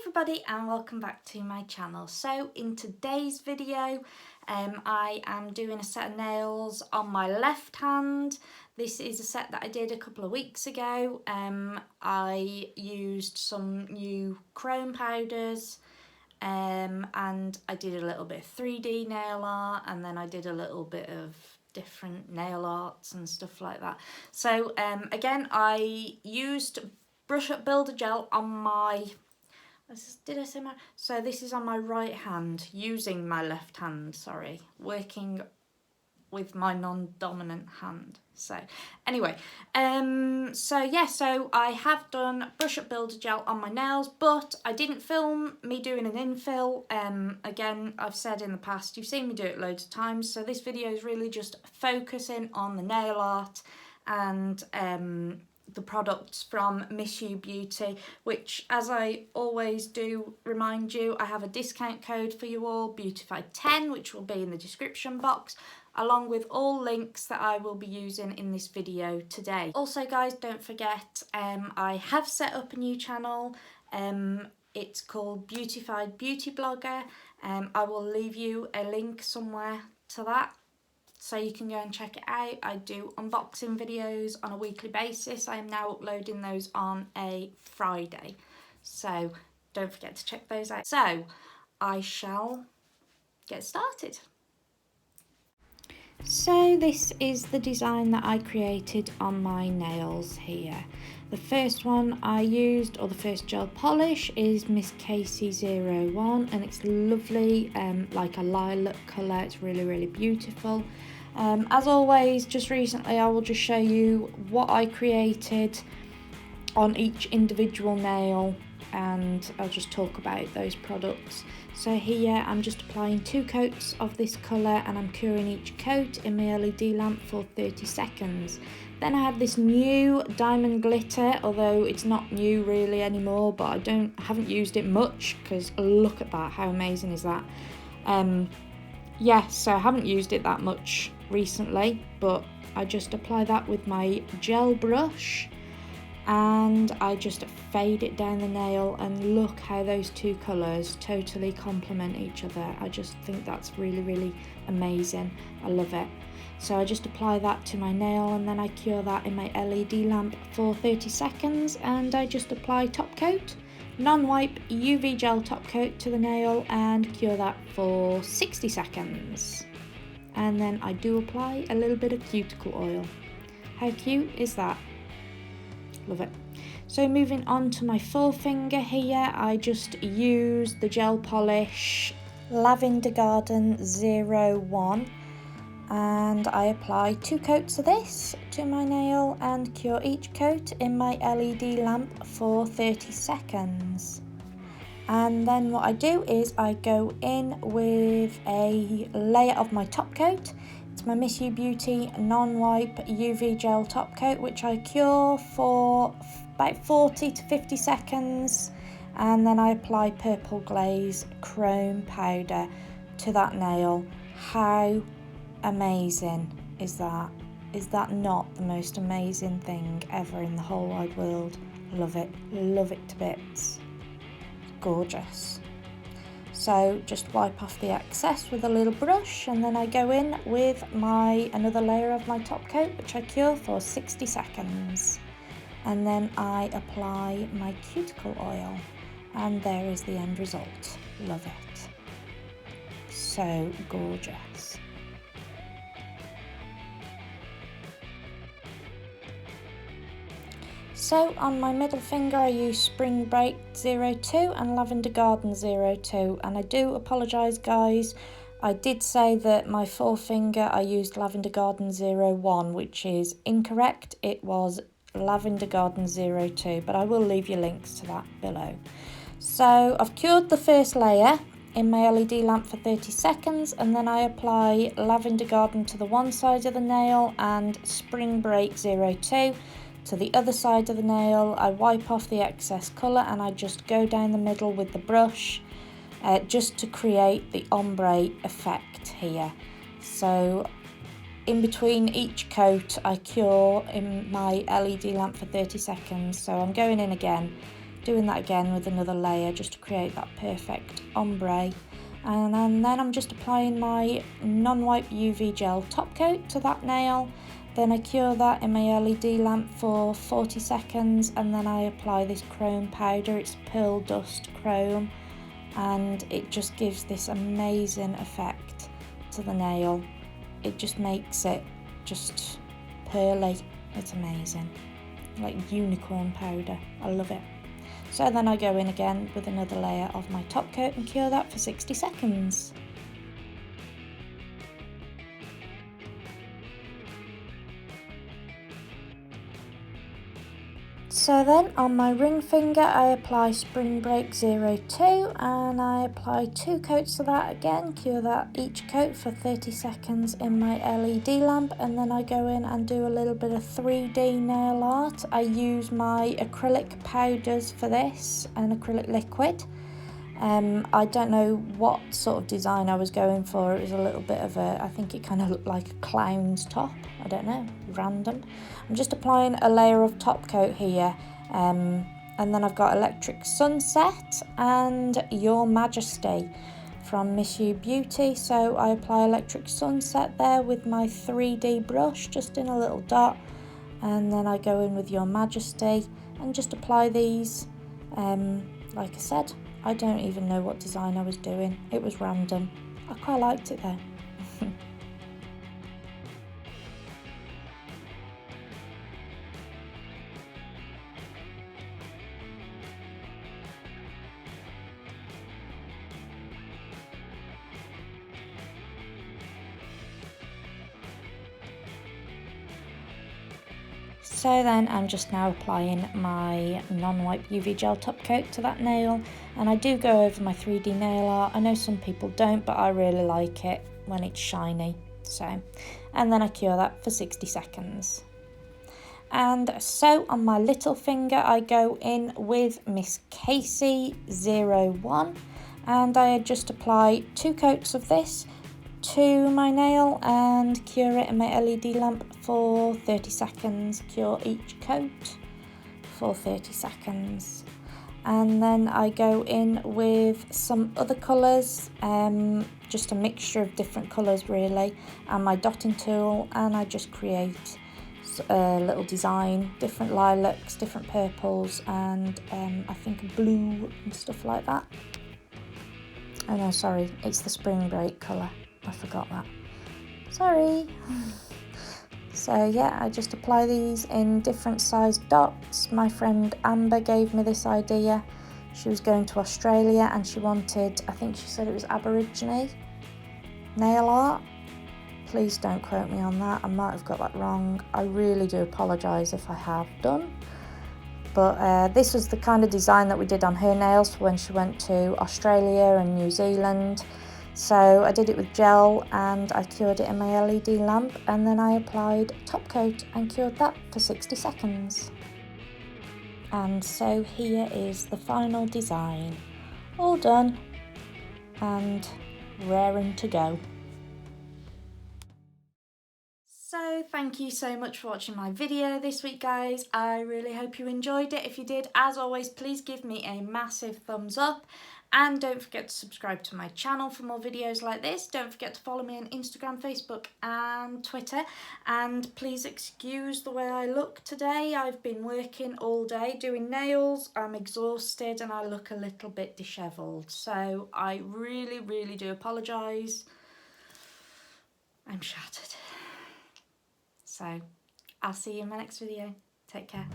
everybody and welcome back to my channel. So in today's video I am doing a set of nails on my left hand. This is a set that I did a couple of weeks ago. I used some new chrome powders and I did a little bit of 3D nail art, and then I did a little bit of different nail arts and stuff like that. So again, I used Brush Up Builder Gel on my, did I say my, so this is on my right hand, using my left hand, sorry, working with my non-dominant hand. So anyway, so I have done Brush Up Builder Gel on my nails, but I didn't film me doing an infill. Again, I've said in the past, you've seen me do it loads of times, so this video is really just focusing on the nail art and the products from Miss You Beauty, which, as I always do remind you, I have a discount code for you all, Beautified10, which will be in the description box, along with all links that I will be using in this video today. Also guys, don't forget, I have set up a new channel. It's called Beautified Beauty Blogger. I will leave you a link somewhere to that, so you can go and check it out. I do unboxing videos on a weekly basis. I am now uploading those on a Friday, so don't forget to check those out. So I shall get started. So this is the design that I created on my nails here. The first one I used, or the first gel polish, is Miss Casey 01, and it's lovely, like a lilac colour. It's really beautiful. As always, just recently I will just show you what I created on each individual nail, and I'll just talk about those products. So here I'm just applying 2 coats of this colour, and I'm curing each coat in my LED lamp for 30 seconds. Then I have this new diamond glitter, although it's not new really anymore, but I haven't used it much, because look at that, how amazing is that? Yes, so I haven't used it that much recently, but I just apply that with my gel brush and I just fade it down the nail, and look how those 2 colours totally complement each other. I just think that's really amazing. I love it. So I just apply that to my nail, and then I cure that in my LED lamp for 30 seconds, and I just apply top coat, non-wipe UV gel top coat to the nail, and cure that for 60 seconds. And then I do apply a little bit of cuticle oil. How cute is that? Love it. So moving on to my forefinger here, I just use the gel polish Lavender Garden 01, and I apply 2 coats of this to my nail and cure each coat in my LED lamp for 30 seconds. And then what I do is I go in with a layer of my top coat. It's my Miss You Beauty non-wipe UV gel top coat, which I cure for about 40 to 50 seconds. And then I apply Purple Glaze chrome powder to that nail. How amazing is that? Is that not the most amazing thing ever in the whole wide world? Love it to bits. Gorgeous. So just wipe off the excess with a little brush, and then I go in with another layer of my top coat, which I cure for 60 seconds. And then I apply my cuticle oil, and there is the end result. Love it. So gorgeous. So on my middle finger I use Spring Break 02 and Lavender Garden 02, and I do apologise guys, I did say that my forefinger I used Lavender Garden 01, which is incorrect. It was Lavender Garden 02, but I will leave you links to that below. So I've cured the first layer in my LED lamp for 30 seconds, and then I apply Lavender Garden to the one side of the nail and Spring Break 02 to the other side of the nail. I wipe off the excess colour, and I just go down the middle with the brush just to create the ombre effect here. So in between each coat I cure in my LED lamp for 30 seconds. So I'm going in again, doing that again with another layer just to create that perfect ombre. And then I'm just applying my non-wipe UV gel top coat to that nail. Then I cure that in my LED lamp for 40 seconds, and then I apply this chrome powder. It's Pearl Dust Chrome, and it just gives this amazing effect to the nail. It just makes it just pearly. It's amazing, like unicorn powder. I love it. So then I go in again with another layer of my top coat and cure that for 60 seconds. So then on my ring finger I apply Spring Break 02 and I apply 2 coats of that again, cure that each coat for 30 seconds in my LED lamp, and then I go in and do a little bit of 3D nail art. I use my acrylic powders for this and acrylic liquid. I don't know what sort of design I was going for. It was a little bit of I think it kind of looked like a clown's top. I don't know, random. I'm just applying a layer of top coat here, and then I've got Electric Sunset and Your Majesty from Miss You Beauty. So I apply Electric Sunset there with my 3D brush, just in a little dot, and then I go in with Your Majesty and just apply these. Like I said, I don't even know what design I was doing. It was random. I quite liked it though. So then I'm just now applying my non-wipe UV gel top coat to that nail, and I do go over my 3D nail art. I know some people don't, but I really like it when it's shiny. So, and then I cure that for 60 seconds. And so on my little finger I go in with Miss Casey 01 and I just apply 2 coats of this to my nail and cure it in my LED lamp for 30 seconds. Cure each coat for 30 seconds. And then I go in with some other colours, just a mixture of different colours really, and my dotting tool, and I just create a little design, different lilacs, different purples, and I think blue and stuff like that. Oh no, sorry, it's the Spring Break colour. I forgot that. Sorry. So yeah, I just apply these in different sized dots. My friend Amber gave me this idea. She was going to Australia and she wanted, I think she said it was Aborigine nail art. Please don't quote me on that. I might have got that wrong. I really do apologise if I have done. But this was the kind of design that we did on her nails for when she went to Australia and New Zealand. So I did it with gel and I cured it in my LED lamp, and then I applied top coat and cured that for 60 seconds. And so here is the final design. All done and raring to go. So thank you so much for watching my video this week, guys. I really hope you enjoyed it. If you did, as always, please give me a massive thumbs up. And don't forget to subscribe to my channel for more videos like this. Don't forget to follow me on Instagram, Facebook and Twitter. And please excuse the way I look today. I've been working all day doing nails. I'm exhausted and I look a little bit dishevelled. So I really, really do apologise. I'm shattered. So I'll see you in my next video. Take care.